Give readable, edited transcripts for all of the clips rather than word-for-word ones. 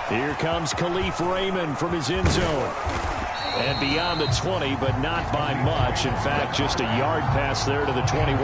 Here comes Khalif Raymond from his end zone. And beyond the 20, but not by much. In fact, just a yard pass there to the 21.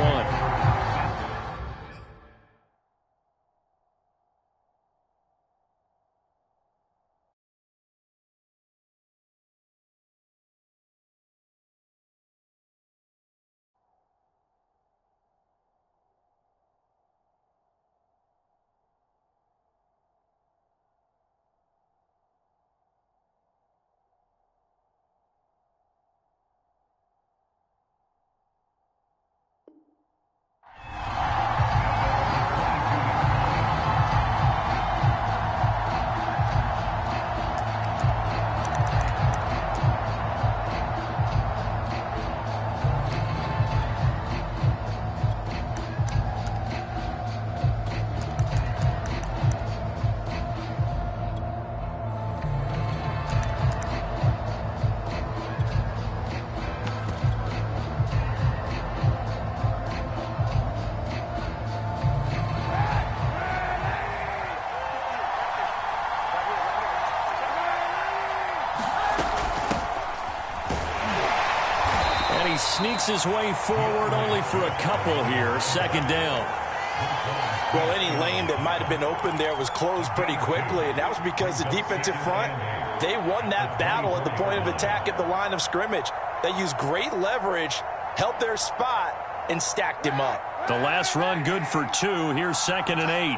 He sneaks his way forward only for a couple here. Second down. Well, any lane that might have been open there was closed pretty quickly, and that was because the defensive front, they won that battle at the point of attack at the line of scrimmage. They used great leverage, held their spot, and stacked him up. The last run good for 2. Here's 2nd and 8.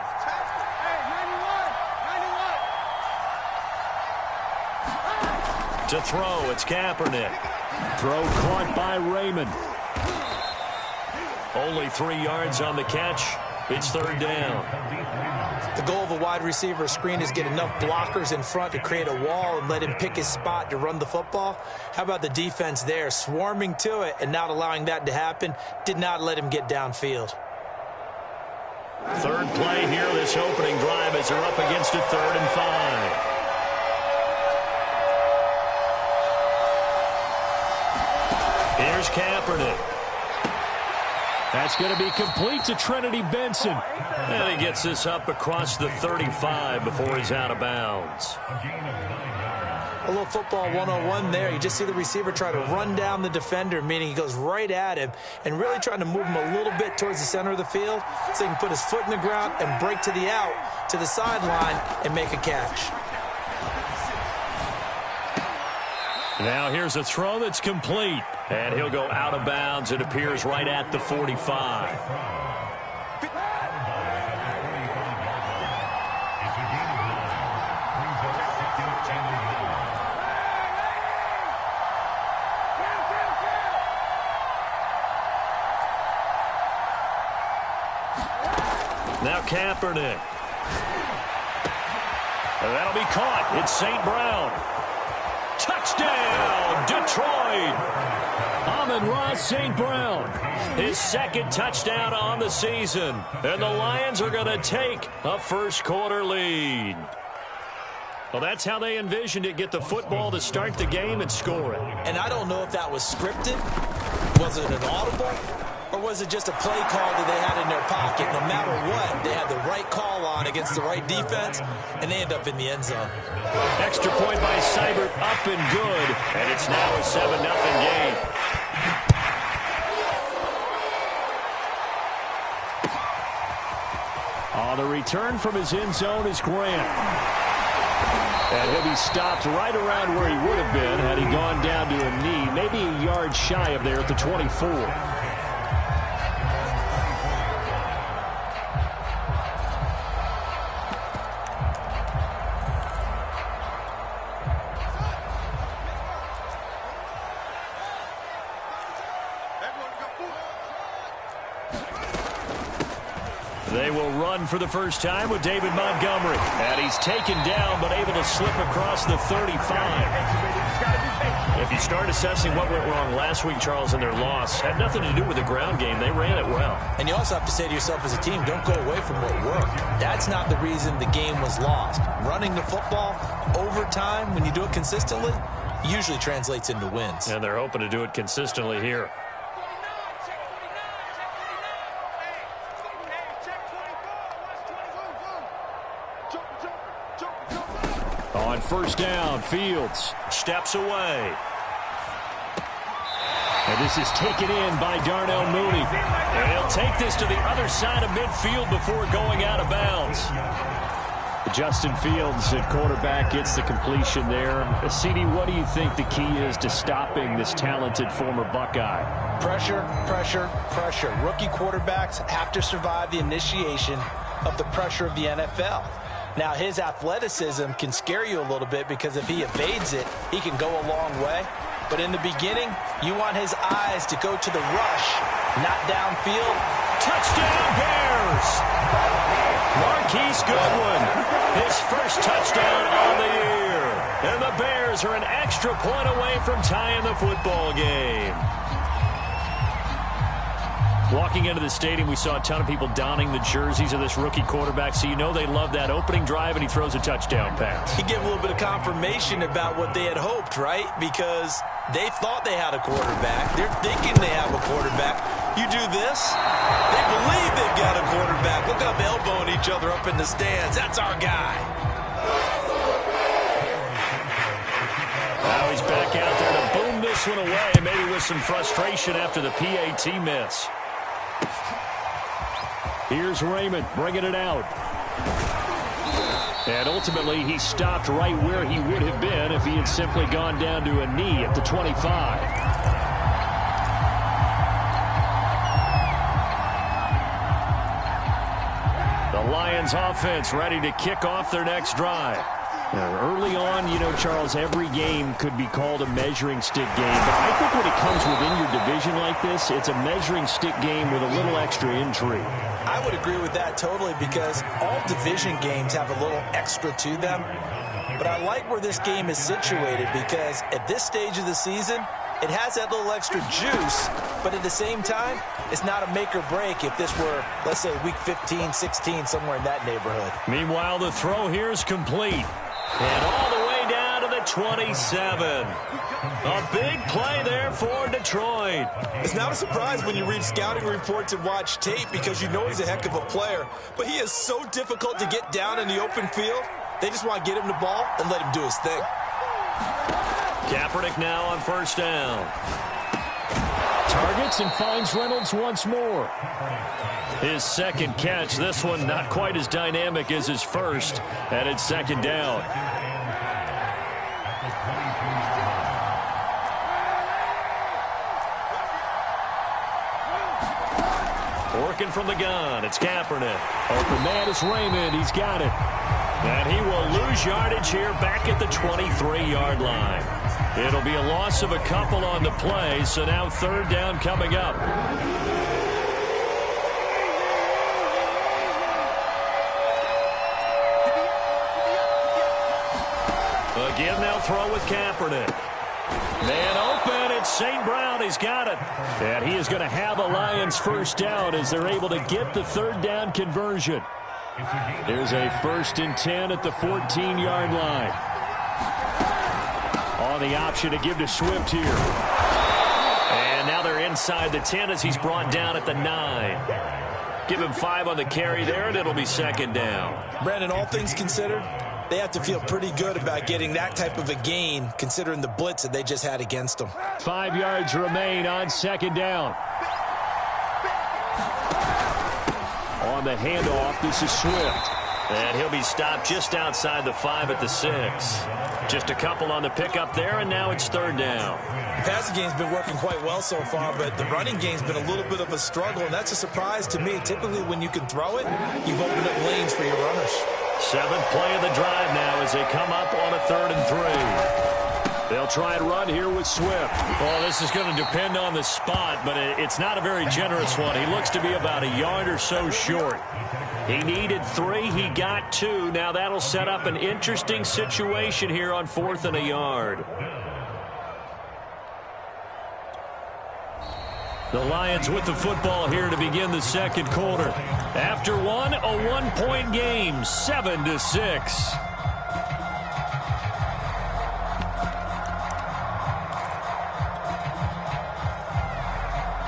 To throw, it's Kaepernick. Throw caught by Raymond. Only 3 yards on the catch. It's 3rd down. The goal of a wide receiver screen is get enough blockers in front to create a wall and let him pick his spot to run the football. How about the defense there, swarming to it and not allowing that to happen? Did not let him get downfield. 3rd play here, this opening drive as they're up against a 3rd and 5. Here's Kaepernick. That's going to be complete to Trinity Benson. And he gets this up across the 35 before he's out of bounds. A little football 101 there. You just see the receiver try to run down the defender, meaning he goes right at him and really trying to move him a little bit towards the center of the field so he can put his foot in the ground and break to the out, to the sideline, and make a catch. Now here's a throw that's complete. And he'll go out of bounds. It appears right at the 45. Now Kaepernick. And that'll be caught. It's St. Brown. Touchdown, Detroit. Amon-Ra St. Brown, his 2nd touchdown on the season. And the Lions are going to take a first-quarter lead. Well, that's how they envisioned it, get the football to start the game and score it. And I don't know if that was scripted. Was it an audible? Or was it just a play call that they had in their pocket? No matter what, they had the right call on against the right defense, and they end up in the end zone. Extra point by Seibert, up and good. And it's now a 7-0 game. The return from his end zone is Grant. And he'll be stopped right around where he would have been had he gone down to a knee, maybe a yard shy of there at the 24. They will run for the first time with David Montgomery. And he's taken down, but able to slip across the 35. If you start assessing what went wrong last week, Charles, in their loss, had nothing to do with the ground game. They ran it well. And you also have to say to yourself as a team, don't go away from what worked. That's not the reason the game was lost. Running the football, overtime, when you do it consistently, usually translates into wins. And they're hoping to do it consistently here. On first down, Fields steps away. And this is taken in by Darnell Mooney. And he'll take this to the other side of midfield before going out of bounds. Justin Fields at quarterback gets the completion there. CD, what do you think the key is to stopping this talented former Buckeye? Pressure, pressure, pressure. Rookie quarterbacks have to survive the initiation of the pressure of the NFL. Now, his athleticism can scare you a little bit because if he evades it, he can go a long way. But in the beginning, you want his eyes to go to the rush, not downfield. Touchdown, Bears! Marquise Goodwin, his first touchdown on the year. And the Bears are an extra point away from tying the football game. Walking into the stadium, we saw a ton of people donning the jerseys of this rookie quarterback, so you know they love that opening drive, and he throws a touchdown pass. You get a little bit of confirmation about what they had hoped, right? Because they thought they had a quarterback. They're thinking they have a quarterback. You do this, they believe they've got a quarterback. Look up, elbowing each other up in the stands. That's our guy. Now he's back out there to boom this one away, maybe with some frustration after the PAT miss. Here's Raymond bringing it out. And ultimately, he stopped right where he would have been if he had simply gone down to a knee at the 25. The Lions offense ready to kick off their next drive. Now, early on, you know, Charles, every game could be called a measuring stick game. But I think when it comes within your division like this, it's a measuring stick game with a little extra intrigue. I would agree with that totally because all division games have a little extra to them. But I like where this game is situated because at this stage of the season, it has that little extra juice, but at the same time, it's not a make or break if this were, let's say, week 15, 16, somewhere in that neighborhood. Meanwhile, the throw here is complete. And all the way down to the 27. A big play there for Detroit. It's not a surprise when you read scouting reports and watch tape because you know he's a heck of a player. But he is so difficult to get down in the open field. They just want to get him the ball and let him do his thing. Kaepernick now on first down. Targets and finds Reynolds once more. His second catch, this one not quite as dynamic as his first, and it's second down. Working from the gun, it's Kaepernick. Open man is Raymond, he's got it. And he will lose yardage here back at the 23-yard line. It'll be a loss of a couple on the play, so now third down coming up. Again, they'll throw with Kaepernick. Man open, it's St. Brown, he's got it. And he is going to have a Lions first down as they're able to get the third down conversion. There's a 1st and 10 at the 14-yard line. On the option to give to Swift here. And now they're inside the 10 as he's brought down at the 9. Give him 5 on the carry there, and it'll be second down. Brandon, all things considered, they have to feel pretty good about getting that type of a gain considering the blitz that they just had against them. 5 yards remain on second down. On the handoff, this is Swift. And he'll be stopped just outside the 5 at the 6. Just a couple on the pickup there, and now it's third down. The passing game's been working quite well so far, but the running game's been a little bit of a struggle, and that's a surprise to me. Typically, when you can throw it, you've opened up lanes for your runners. 7th play of the drive now as they come up on a 3rd and 3. They'll try and run here with Swift. Well, this is going to depend on the spot, but it's not a very generous one. He looks to be about a yard or so short. He needed 3. He got 2. Now that'll set up an interesting situation here on 4th and a yard. The Lions with the football here to begin the second quarter. After one, a 1-point game, 7-6.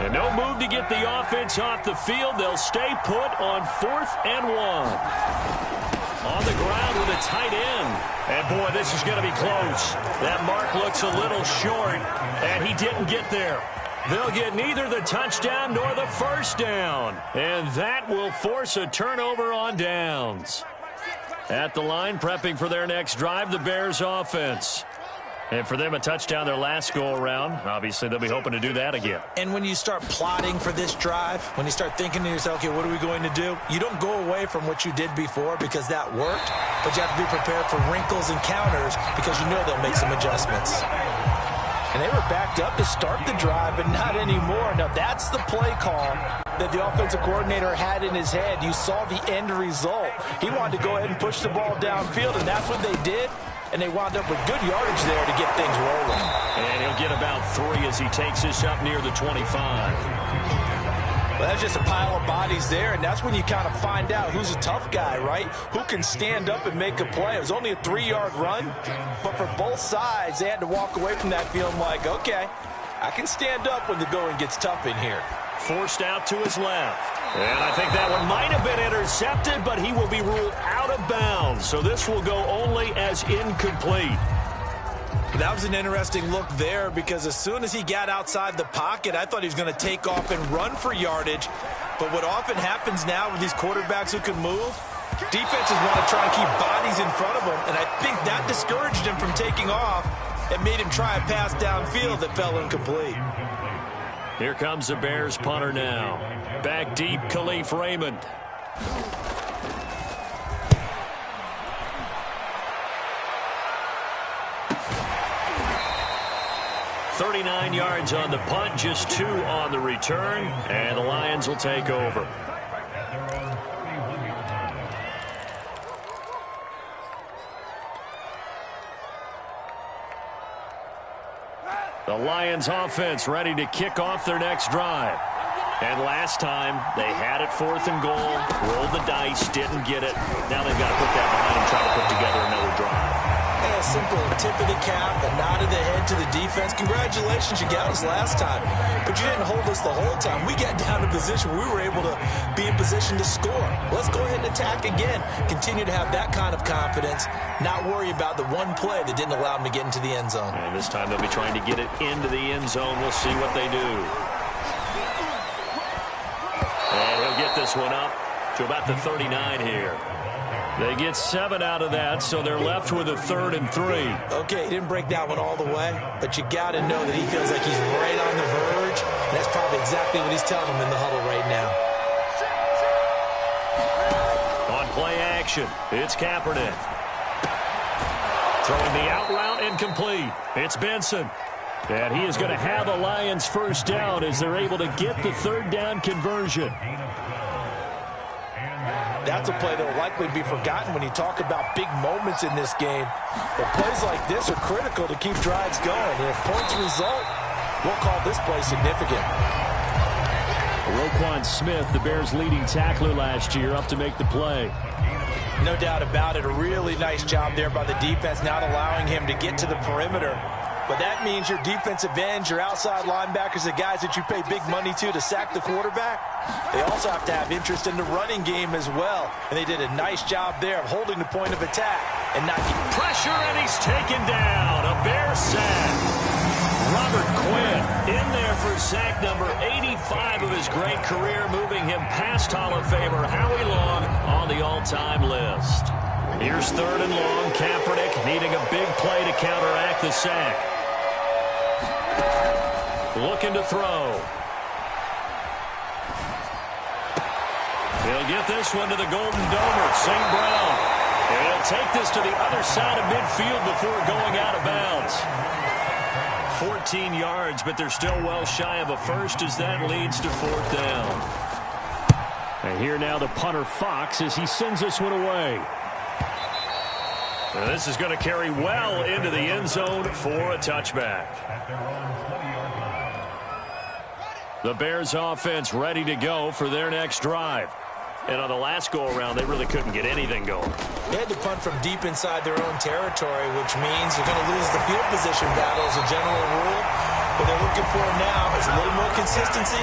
And no move to get the offense off the field. They'll stay put on 4th and 1. On the ground with the tight end. And, boy, this is going to be close. That mark looks a little short, and he didn't get there. They'll get neither the touchdown nor the first down. And that will force a turnover on downs. At the line, prepping for their next drive, the Bears offense. And for them, a touchdown their last go-around. Obviously, they'll be hoping to do that again. And when you start plotting for this drive, when you start thinking to yourself, okay, what are we going to do? You don't go away from what you did before because that worked, but you have to be prepared for wrinkles and counters because you know they'll make some adjustments. And they were backed up to start the drive, but not anymore. Now, that's the play call that the offensive coordinator had in his head. You saw the end result. He wanted to go ahead and push the ball downfield, and that's what they did. And they wound up with good yardage there to get things rolling. And he'll get about 3 as he takes this up near the 25. Well, that's just a pile of bodies there, and that's when you kind of find out who's a tough guy, right? Who can stand up and make a play. It was only a 3-yard run, but for both sides, they had to walk away from that feeling like, okay, I can stand up when the going gets tough in here. Forced out to his left. And I think that one might have been intercepted, but he will be ruled out of bounds. So this will go only as incomplete. That was an interesting look there because as soon as he got outside the pocket, I thought he was going to take off and run for yardage. But what often happens now with these quarterbacks who can move, defenses want to try and keep bodies in front of them. And I think that discouraged him from taking off and made him try a pass downfield that fell incomplete. Here comes the Bears punter now. Back deep, Khalif Raymond. "39 yards on the punt, just 2 on the return, and the Lions will take over. The Lions offense ready to kick off their next drive. And last time, they had it 4th and goal, rolled the dice, didn't get it. Now they've got to put that behind them, try to put together another drive. And a simple tip of the cap, a nod of the head to the defense. Congratulations, you got us last time. But you didn't hold us the whole time. We got down to position where we were able to be in position to score. Let's go ahead and attack again. Continue to have that kind of confidence, not worry about the one play that didn't allow them to get into the end zone. And this time they'll be trying to get it into the end zone. We'll see what they do. And he'll get this one up to about the 39 here. They get 7 out of that, so they're left with a 3rd and 3. Okay, he didn't break that one all the way, but you got to know that he feels like he's right on the verge, and that's probably exactly what he's telling him in the huddle right now. On play action, it's Kaepernick. Throwing the out route incomplete. It's Benson. And he is going to have a Lions first down as they're able to get the 3rd down conversion. That's a play that will likely be forgotten when you talk about big moments in this game. But plays like this are critical to keep drives going. And if points result, we'll call this play significant. Roquan Smith, the Bears' leading tackler last year, up to make the play. No doubt about it. A really nice job there by the defense, not allowing him to get to the perimeter. But that means your defensive ends, your outside linebackers, the guys that you pay big money to sack the quarterback, they also have to have interest in the running game as well. And they did a nice job there of holding the point of attack and not getting pressure, and he's taken down. A Bear sack. Robert Quinn in there for sack number 85 of his great career, moving him past Hall of Famer Howie Long on the all-time list. Here's 3rd and long. Kaepernick needing a big play to counteract the sack. Looking to throw. He'll get this one to the Golden Domer, St. Brown. And he'll take this to the other side of midfield before going out of bounds. 14 yards, but they're still well shy of a first as that leads to 4th down. And here now the punter Fox as he sends this one away. And this is going to carry well into the end zone for a touchback. The Bears offense ready to go for their next drive. And on the last go-around, they really couldn't get anything going. They had to punt from deep inside their own territory, which means you're going to lose the field position battle as a general rule. What they're looking for now is a little more consistency,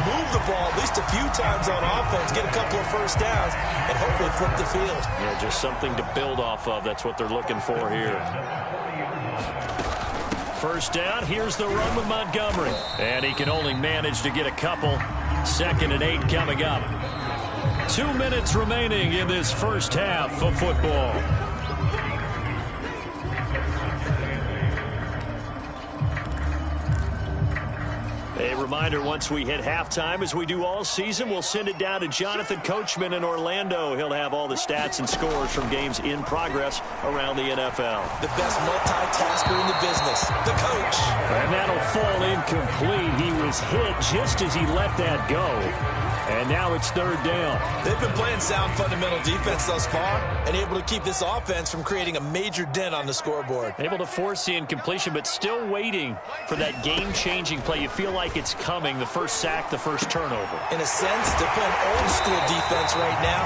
move the ball at least a few times on offense, get a couple of first downs, and hopefully flip the field. Yeah, just something to build off of. That's what they're looking for here. First down, here's the run with Montgomery. And he can only manage to get a couple. 2nd and 8 coming up. 2 minutes remaining in this first half of football. A reminder, once we hit halftime, as we do all season, we'll send it down to Jonathan Coachman in Orlando. He'll have all the stats and scores from games in progress around the NFL. The best multitasker in the business, the coach. And that'll fall incomplete. He was hit just as he let that go. And now it's 3rd down. They've been playing sound fundamental defense thus far and able to keep this offense from creating a major dent on the scoreboard. Able to force the incompletion, but still waiting for that game-changing play. You feel like it's coming, the first sack, the first turnover. In a sense, they're playing old-school defense right now.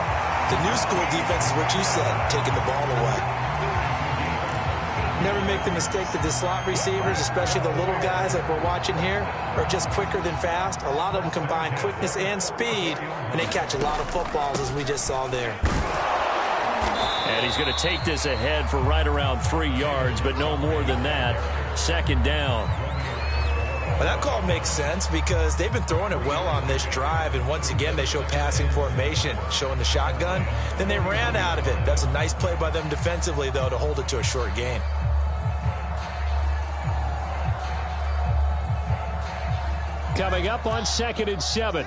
The new-school defense is what you said, taking the ball away. Never make the mistake that the slot receivers, especially the little guys like we're watching here, are just quicker than fast. A lot of them combine quickness and speed, and they catch a lot of footballs, as we just saw there. And he's going to take this ahead for right around 3 yards, but no more than that. 2nd down. Well, that call makes sense because they've been throwing it well on this drive, and once again they show passing formation, showing the shotgun. Then they ran out of it. That's a nice play by them defensively, though, to hold it to a short gain. Coming up on 2nd and 7.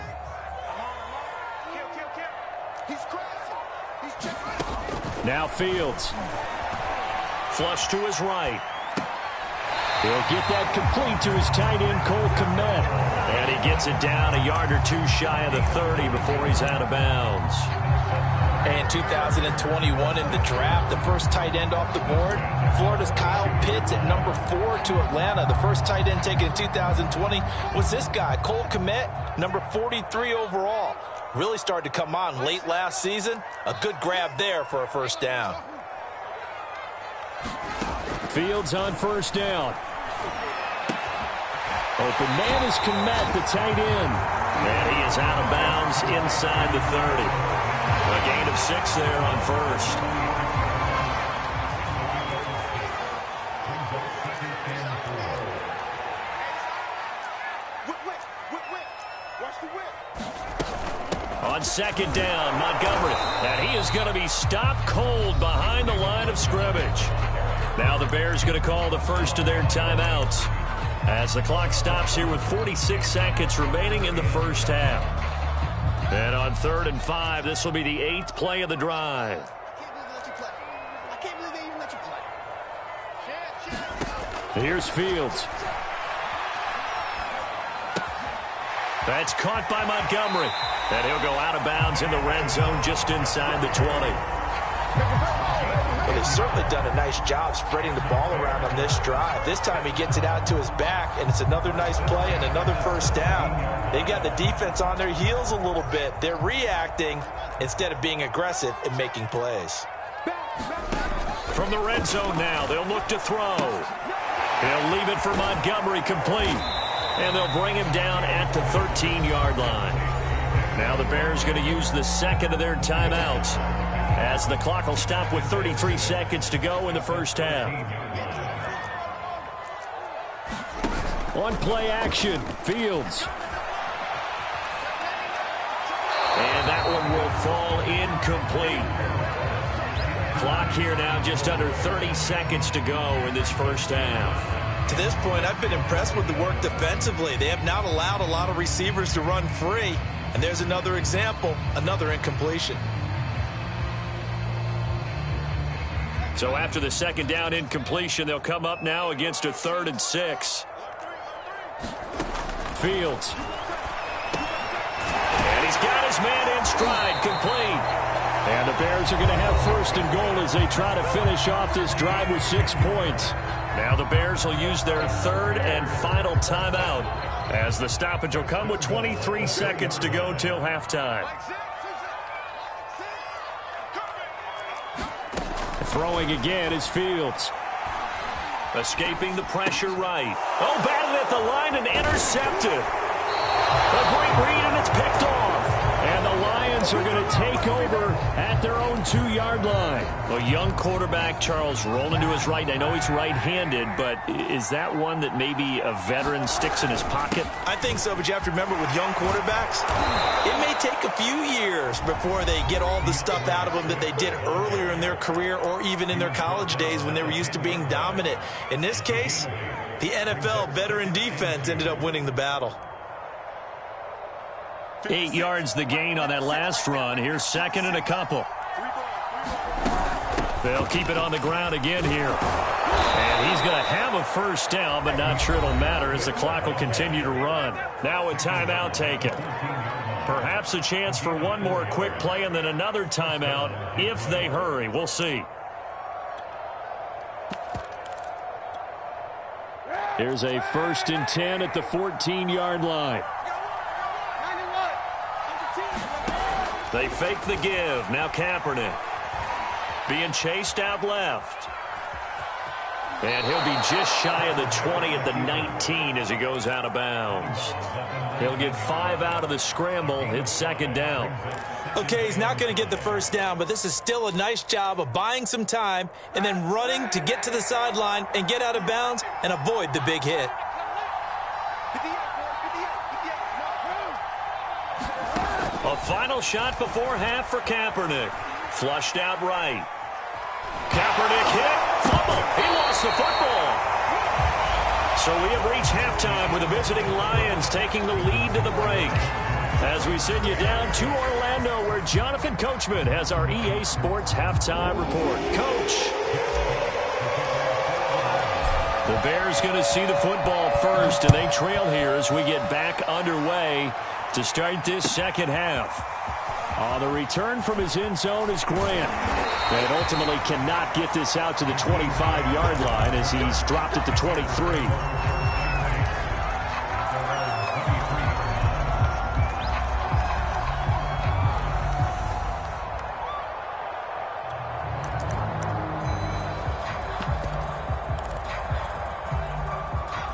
Now Fields. Flush to his right. He'll get that complete to his tight end, Cole Kmet. And he gets it down a yard or 2 shy of the 30 before he's out of bounds. And 2021 in the draft, the first tight end off the board, Florida's Kyle Pitts at number 4 to Atlanta. The first tight end taken in 2020 was this guy, Cole Kmet, number 43 overall. Really started to come on late last season. A good grab there for a first down. Fields on first down. Open man is Kmet, the tight end. And he is out of bounds inside the 30. A gain of 6 there on first. On 2nd down, Montgomery. And he is going to be stopped cold behind the line of scrimmage. Now the Bears going to call the first of their timeouts as the clock stops here with 46 seconds remaining in the first half. And on 3rd and 5, this will be the 8th play of the drive. Here's Fields. That's caught by Montgomery. And he'll go out of bounds in the red zone just inside the 20. Well, they've certainly done a nice job spreading the ball around on this drive. This time he gets it out to his back, and it's another nice play and another first down. They've got the defense on their heels a little bit. They're reacting instead of being aggressive and making plays. From the red zone now, they'll look to throw. He'll leave it for Montgomery complete. And they'll bring him down at the 13-yard line. Now the Bears going to use the second of their timeouts as the clock will stop with 33 seconds to go in the first half. On play action, Fields. And that one will fall incomplete. Clock here now just under 30 seconds to go in this first half. To this point, I've been impressed with the work defensively. They have not allowed a lot of receivers to run free. And there's another example, another incompletion. So after the second down incompletion, they'll come up now against a 3rd and 6. Fields. And he's got his man in stride, complete. And the Bears are going to have 1st and goal as they try to finish off this drive with 6 points. Now the Bears will use their 3rd and final timeout as the stoppage will come with 23 seconds to go till halftime. Throwing again is Fields. Escaping the pressure right. Oh, batted at the line and intercepted. A great read, and it's picked off. And the Lions are going to take over at their own 2-yard line. A young quarterback, Charles, rolling to his right. I know he's right-handed, but is that one that maybe a veteran sticks in his pocket? I think so, but you have to remember with young quarterbacks, it may take a few years before they get all the stuff out of them that they did earlier in their career or even in their college days when they were used to being dominant. In this case, the NFL veteran defense ended up winning the battle. 8 yards the gain on that last run. Here's second and a couple. They'll keep it on the ground again here. And he's going to have a first down, but not sure it'll matter as the clock will continue to run. Now a timeout taken. Perhaps a chance for one more quick play and then another timeout if they hurry. We'll see. Here's a 1st and 10 at the 14-yard line. They fake the give. Now Kaepernick being chased out left. And he'll be just shy of the 20 at the 19 as he goes out of bounds. He'll get 5 out of the scramble. It's second down. Okay, he's not going to get the first down, but this is still a nice job of buying some time and then running to get to the sideline and get out of bounds and avoid the big hit. A final shot before half for Kaepernick. Flushed out right. Kaepernick hit. Fumble. He lost the football. So we have reached halftime with the visiting Lions taking the lead to the break. As we send you down to Orlando where Jonathan Coachman has our EA Sports halftime report. Coach. The Bears going to see the football first, and they trail here as we get back underway to start this second half. On the return from his end zone is Grant. And ultimately cannot get this out to the 25-yard line as he's dropped at the 23.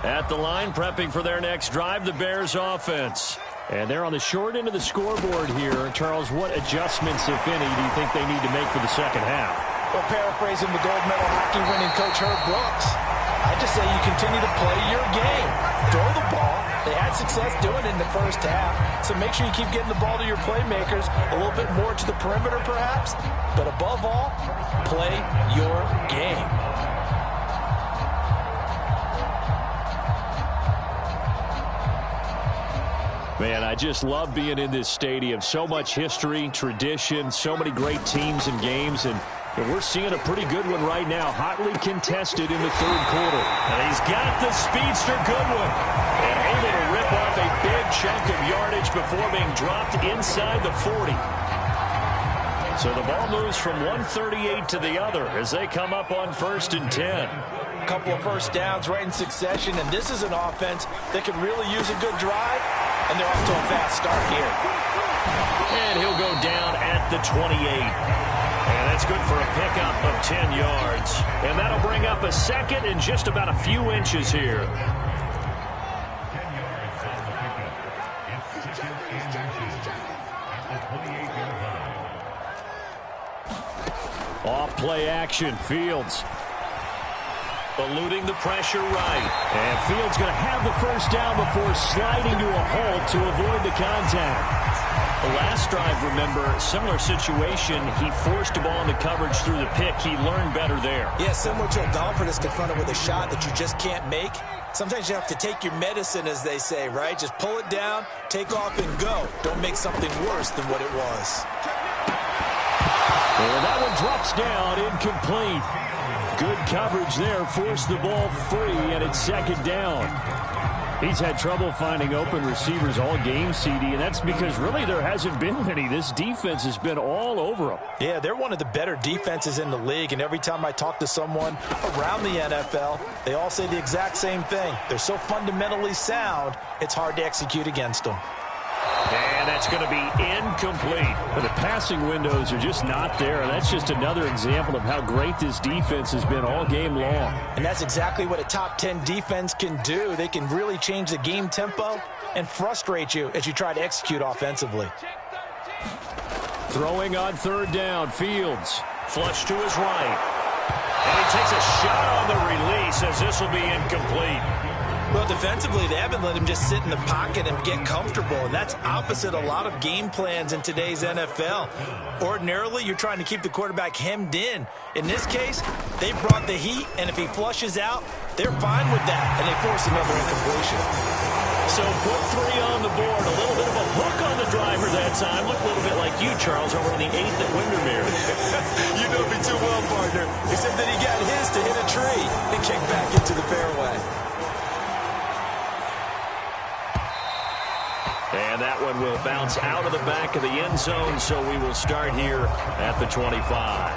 At the line, prepping for their next drive, the Bears offense. And they're on the short end of the scoreboard here. Charles, what adjustments, if any, do you think they need to make for the second half? Well, paraphrasing the gold medal hockey winning coach Herb Brooks, I just say you continue to play your game. Throw the ball. They had success doing it in the first half. So make sure you keep getting the ball to your playmakers, a little bit more to the perimeter perhaps. But above all, play your game. Man, I just love being in this stadium. So much history, tradition, so many great teams and games, and we're seeing a pretty good one right now, hotly contested in the third quarter. And he's got the speedster Goodwin, and able to rip off a big chunk of yardage before being dropped inside the 40. So the ball moves from 138 to the other as they come up on 1st and 10. A couple of first downs right in succession, and this is an offense that could really use a good drive. And they're off to a fast start here. And he'll go down at the 28. And that's good for a pickup of 10 yards. And that'll bring up a second and just about a few inches here. Off play action, Fields. Eluding the pressure right. And Fields going to have the first down before sliding to a halt to avoid the contact. The last drive, remember, similar situation. He forced the ball into coverage through the pick. He learned better there. Yeah, similar to a golfer that's confronted with a shot that you just can't make. Sometimes you have to take your medicine, as they say, right? Just pull it down, take off, and go. Don't make something worse than what it was. And that one drops down, incomplete. Good coverage there, forced the ball free, and it's second down. He's had trouble finding open receivers all game, CD, and that's because really there hasn't been many. This defense has been all over them. Yeah, they're one of the better defenses in the league, and every time I talk to someone around the NFL, they all say the exact same thing. They're so fundamentally sound, it's hard to execute against them. And And that's going to be incomplete. But the passing windows are just not there. And that's just another example of how great this defense has been all game long. And that's exactly what a top 10 defense can do. They can really change the game tempo and frustrate you as you try to execute offensively. Throwing on third down, Fields. Flush to his right. And he takes a shot on the release as this will be incomplete. Well, defensively, they haven't let him just sit in the pocket and get comfortable, and that's opposite a lot of game plans in today's NFL. Ordinarily, you're trying to keep the quarterback hemmed in. In this case, they brought the heat, and if he flushes out, they're fine with that, and they force another incompletion. So put 3 on the board. A little bit of a hook on the driver that time. Looked a little bit like you, Charles, over on the 8th at Windermere. You know me too well, partner, except that he got his to hit a tree and kick back into the fairway. And that one will bounce out of the back of the end zone, so we will start here at the 25.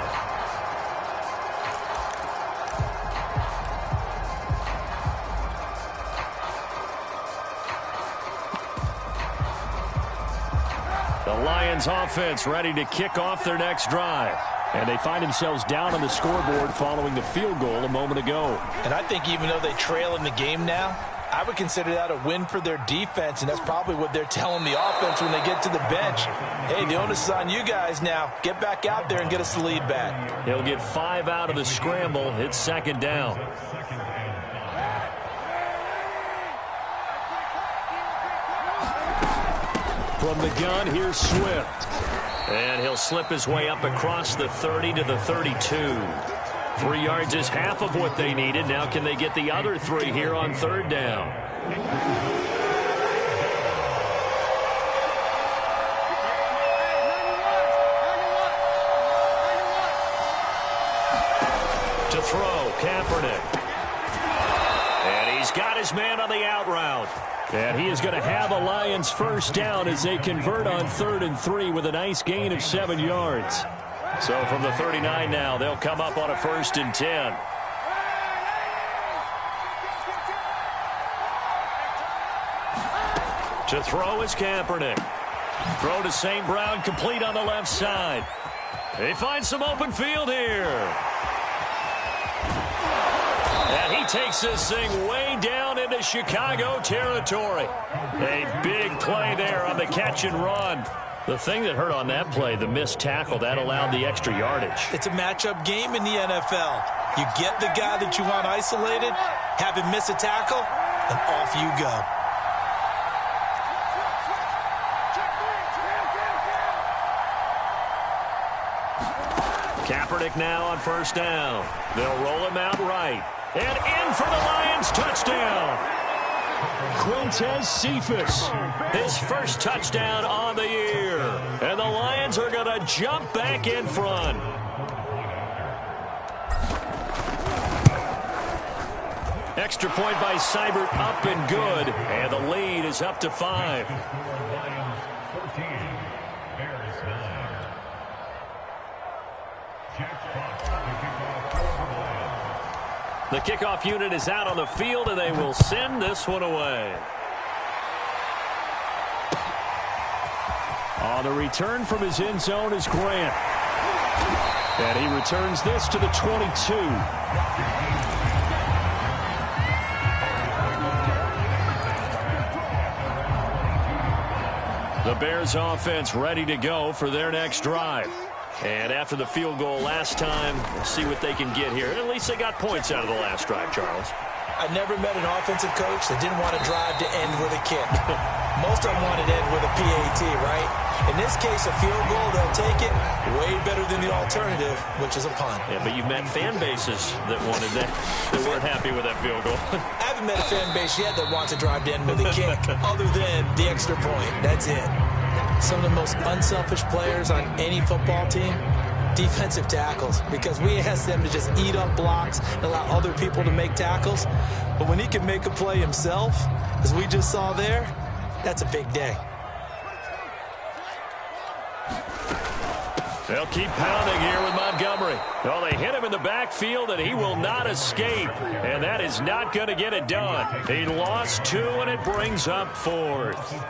The Lions offense ready to kick off their next drive. And they find themselves down on the scoreboard following the field goal a moment ago. And I think even though they trail in the game now, I would consider that a win for their defense, and that's probably what they're telling the offense when they get to the bench. Hey, the onus is on you guys now. Get back out there and get us the lead back. He'll get 5 out of the scramble. It's second down. From the gun, here's Swift. And he'll slip his way up across the 30 to the 32. 3 yards is half of what they needed. Now can they get the other 3 here on third down? To throw, Kaepernick. And he's got his man on the out route. And he is going to have a Lions first down as they convert on 3rd and 3 with a nice gain of 7 yards. So from the 39 now, they'll come up on a 1st and 10. To throw is Kaepernick. Throw to St. Brown, complete on the left side. They find some open field here. And he takes this thing way down into Chicago territory. A big play there on the catch and run. The thing that hurt on that play, the missed tackle, that allowed the extra yardage. It's a matchup game in the NFL. You get the guy that you want isolated, have him miss a tackle, and off you go. Kaepernick now on first down. They'll roll him out right. And in for the Lions touchdown. Quintez Cephus, his first touchdown on the year. And the Lions are going to jump back in front. Extra point by Seibert, up and good. And the lead is up to 5. The kickoff unit is out on the field, and they will send this one away. On the return from his end zone is Grant. And he returns this to the 22. The Bears offense ready to go for their next drive. And after the field goal last time, we'll see what they can get here. At least they got points out of the last drive, Charles. I never met an offensive coach that didn't want a drive to end with a kick. Most of them wanted to end with a PAT, right? In this case, a field goal, they'll take it. Way better than the alternative, which is a punt. Yeah, but you've met fan bases that wanted that, that weren't happy with that field goal. I haven't met a fan base yet that wants a drive to end with a kick, other than the extra point. That's it. Some of the most unselfish players on any football team, defensive tackles, because we ask them to just eat up blocks and allow other people to make tackles. But when he can make a play himself, as we just saw there, that's a big day. They'll keep pounding here with Montgomery. Well, they hit him in the backfield, and he will not escape. And that is not going to get it done. He lost 2, and it brings up 4th.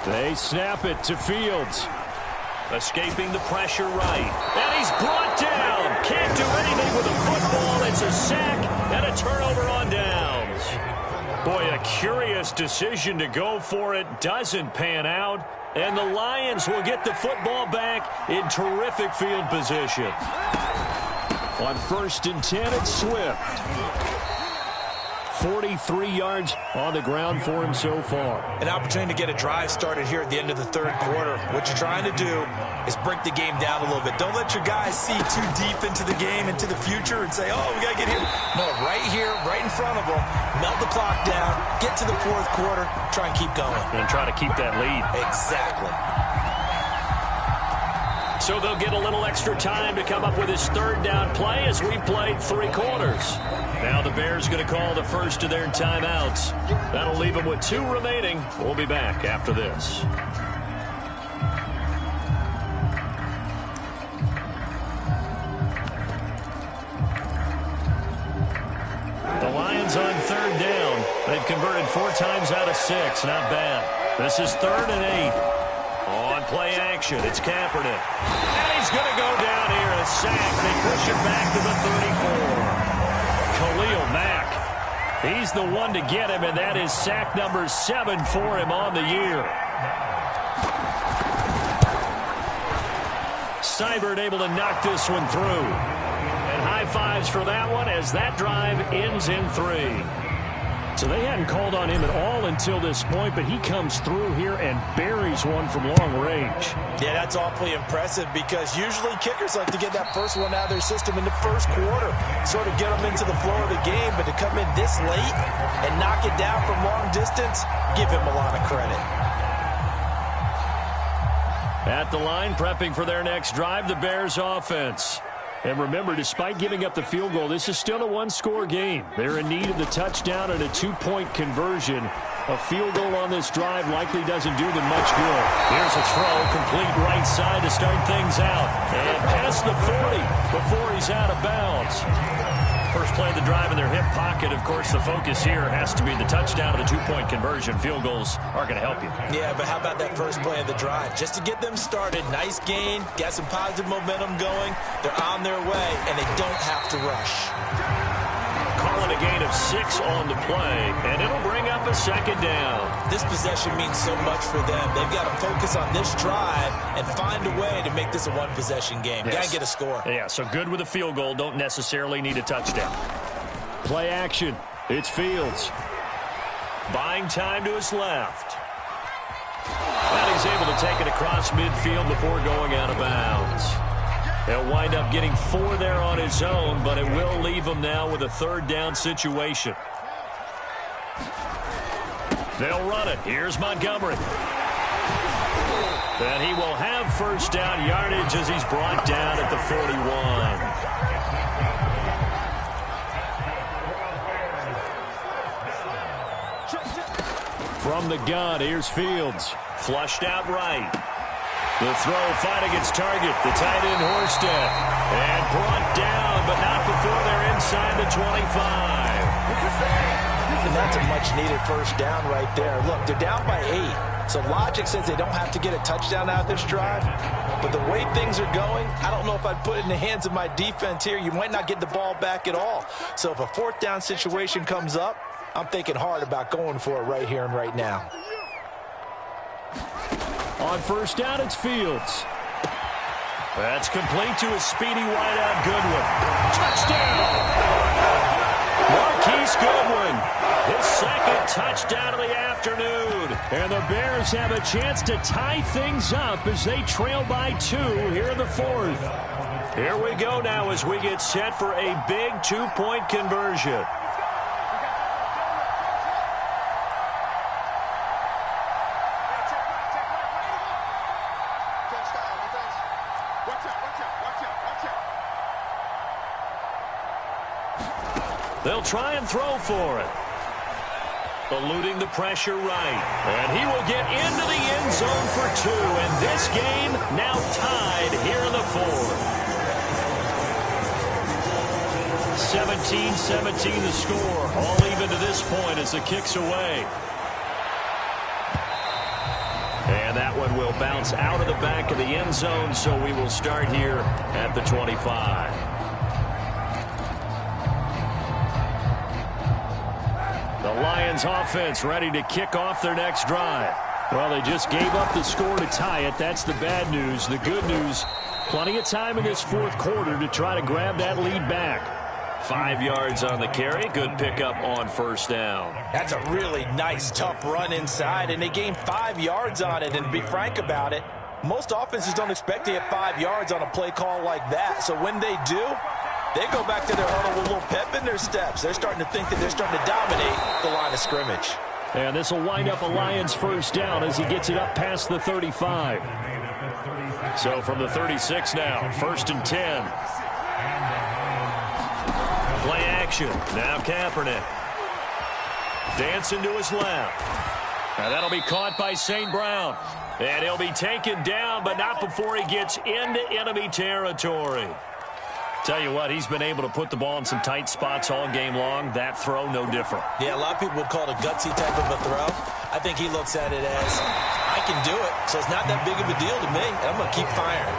They snap it to Fields. Escaping the pressure right. And he's brought down. Can't do anything with a football. It's a sack and a turnover on downs. Boy, a curious decision to go for it. Doesn't pan out. And the Lions will get the football back in terrific field position. On 1st and 10, it's Swift. 43 yards on the ground for him so far. An opportunity to get a drive started here at the end of the third quarter. What you're trying to do is break the game down a little bit. Don't let your guys see too deep into the game, into the future, and say, oh, we got to get here. No, right here, right in front of them, melt the clock down, get to the fourth quarter, try and keep going. And try to keep that lead. Exactly. So they'll get a little extra time to come up with his third down play as we played 3 quarters. Now the Bears going to call the first of their timeouts. That'll leave them with 2 remaining. We'll be back after this. The Lions on 3rd down. They've converted 4 times out of 6. Not bad. This is 3rd and 8. On play action, it's Kaepernick. And he's going to go down here. A sack. They push it back to the 34. Khalil Mack. He's the one to get him, and that is sack number 7 for him on the year. Seibert able to knock this one through. And high fives for that one as that drive ends in 3. So they hadn't called on him at all until this point, but he comes through here and buries one from long range. Yeah, that's awfully impressive because usually kickers like to get that first one out of their system in the first quarter, sort of get them into the flow of the game, but to come in this late and knock it down from long distance, give him a lot of credit. At the line, prepping for their next drive, the Bears offense. And remember, despite giving up the field goal, this is still a 1-score game. They're in need of the touchdown and a 2-point conversion. A field goal on this drive likely doesn't do them much good. Here's a throw, complete right side to start things out. And past the 40 before he's out of bounds. First play of the drive in their hip pocket. Of course, the focus here has to be the touchdown and the 2-point conversion. Field goals are going to help you. Yeah, but how about that first play of the drive? Just to get them started, nice gain, got some positive momentum going. They're on their way, and they don't have to rush. Calling a gain of 6 on the play, and it'll bring up a 2nd down. This possession means so much for them. They've got to focus on this drive and find a way to make this a 1-possession game. Yes. Got to get a score. Yeah, so good with a field goal. Don't necessarily need a touchdown. Play action. It's Fields. Buying time to his left. And he's able to take it across midfield before going out of bounds. He'll wind up getting 4 there on his own, but it will leave him now with a 3rd down situation. They'll run it. Here's Montgomery. And he will have first down yardage as he's brought down at the 41. From the gun, here's Fields. Flushed out right. The throw fighting its target, the tight end Horsted. And brought down, but not before they're inside the 25. And that's a much-needed first down right there. Look, they're down by 8. So logic says they don't have to get a touchdown out of this drive. But the way things are going, I don't know if I'd put it in the hands of my defense here. You might not get the ball back at all. So if a 4th down situation comes up, I'm thinking hard about going for it right here and right now. On first down, it's Fields. That's complete to a speedy wideout Goodwin. Touchdown! Marquise Goodwin, his 2nd touchdown of the afternoon. And the Bears have a chance to tie things up as they trail by 2 here in the 4th. Here we go now as we get set for a big 2-point conversion. They'll try and throw for it. eluding the pressure right. And he will get into the end zone for 2. And this game now tied here in the 4th. 17-17 the score. All even to this point as the kick's away. And that one will bounce out of the back of the end zone, so we will start here at the 25. The Lions offense ready to kick off their next drive. Well, they just gave up the score to tie it. That's the bad news. The good news, plenty of time in this 4th quarter to try to grab that lead back. 5 yards on the carry. Good pickup on 1st down. That's a really nice, tough run inside, and they gained 5 yards on it. And to be frank about it, most offenses don't expect to get 5 yards on a play call like that. So when they do, they go back to their huddle with a little pep in their steps. They're starting to think that they're starting to dominate the line of scrimmage. And this will wind up a Lions 1st down as he gets it up past the 35. So from the 36 now, 1st and 10. Play action. Now Kaepernick. Dancing to his left. Now that'll be caught by St. Brown. And he'll be taken down, but not before he gets into enemy territory. Tell you what, he's been able to put the ball in some tight spots all game long. That throw, no different. Yeah, a lot of people would call it a gutsy type of a throw. I think he looks at it as, I can do it, so it's not that big of a deal to me, and I'm going to keep firing.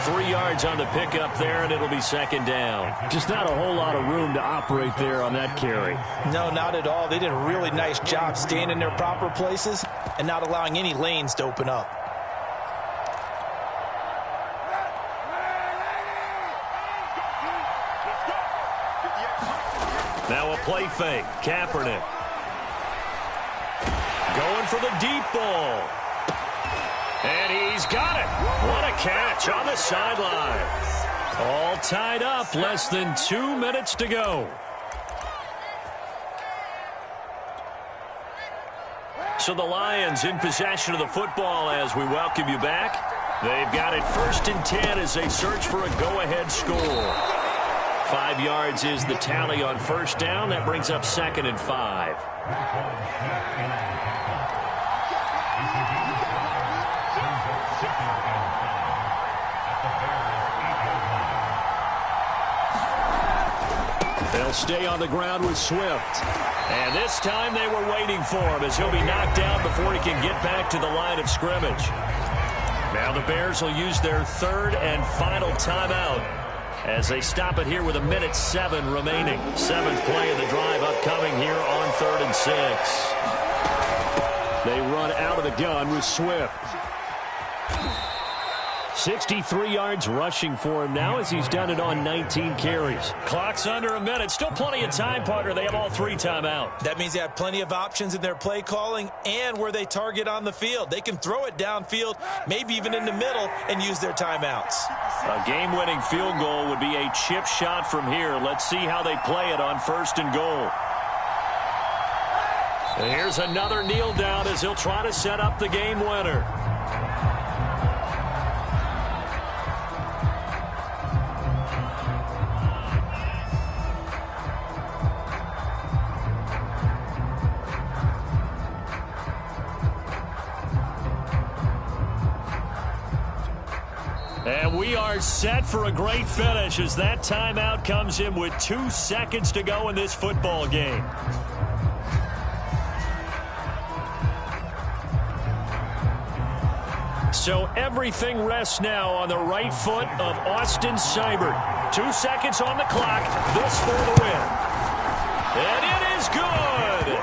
3 yards on the pickup there, and it'll be 2nd down. Just not a whole lot of room to operate there on that carry. No, not at all. They did a really nice job staying in their proper places and not allowing any lanes to open up. Now a play fake. Kaepernick. Going for the deep ball. And he's got it. What a catch on the sideline. All tied up. Less than 2 minutes to go. So the Lions in possession of the football as we welcome you back. They've got it 1st and 10 as they search for a go-ahead score. 5 yards is the tally on 1st down. That brings up 2nd and 5. They'll stay on the ground with Swift. And this time they were waiting for him as he'll be knocked down before he can get back to the line of scrimmage. Now the Bears will use their 3rd and final timeout as they stop it here with 1:07 remaining. 7th play of the drive upcoming here on 3rd and 6. They run out of the gun with Swift. 63 yards rushing for him now as he's done it on 19 carries. Clock's under a minute. Still plenty of time, partner. They have all 3 timeouts. That means they have plenty of options in their play calling and where they target on the field. They can throw it downfield, maybe even in the middle, and use their timeouts. A game-winning field goal would be a chip shot from here. Let's see how they play it on 1st and goal. And here's another kneel down as he'll try to set up the game winner. And we are set for a great finish as that timeout comes in with 2 seconds to go in this football game. So everything rests now on the right foot of Austin Seibert. 2 seconds on the clock. This for the win. And it is good.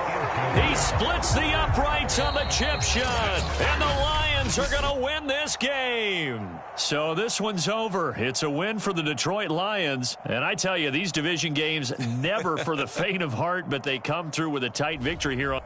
He splits the uprights on the chip shot. And the Lions are going to win this game. So this one's over. It's a win for the Detroit Lions. And I tell you, these division games never for the faint of heart, but they come through with a tight victory here on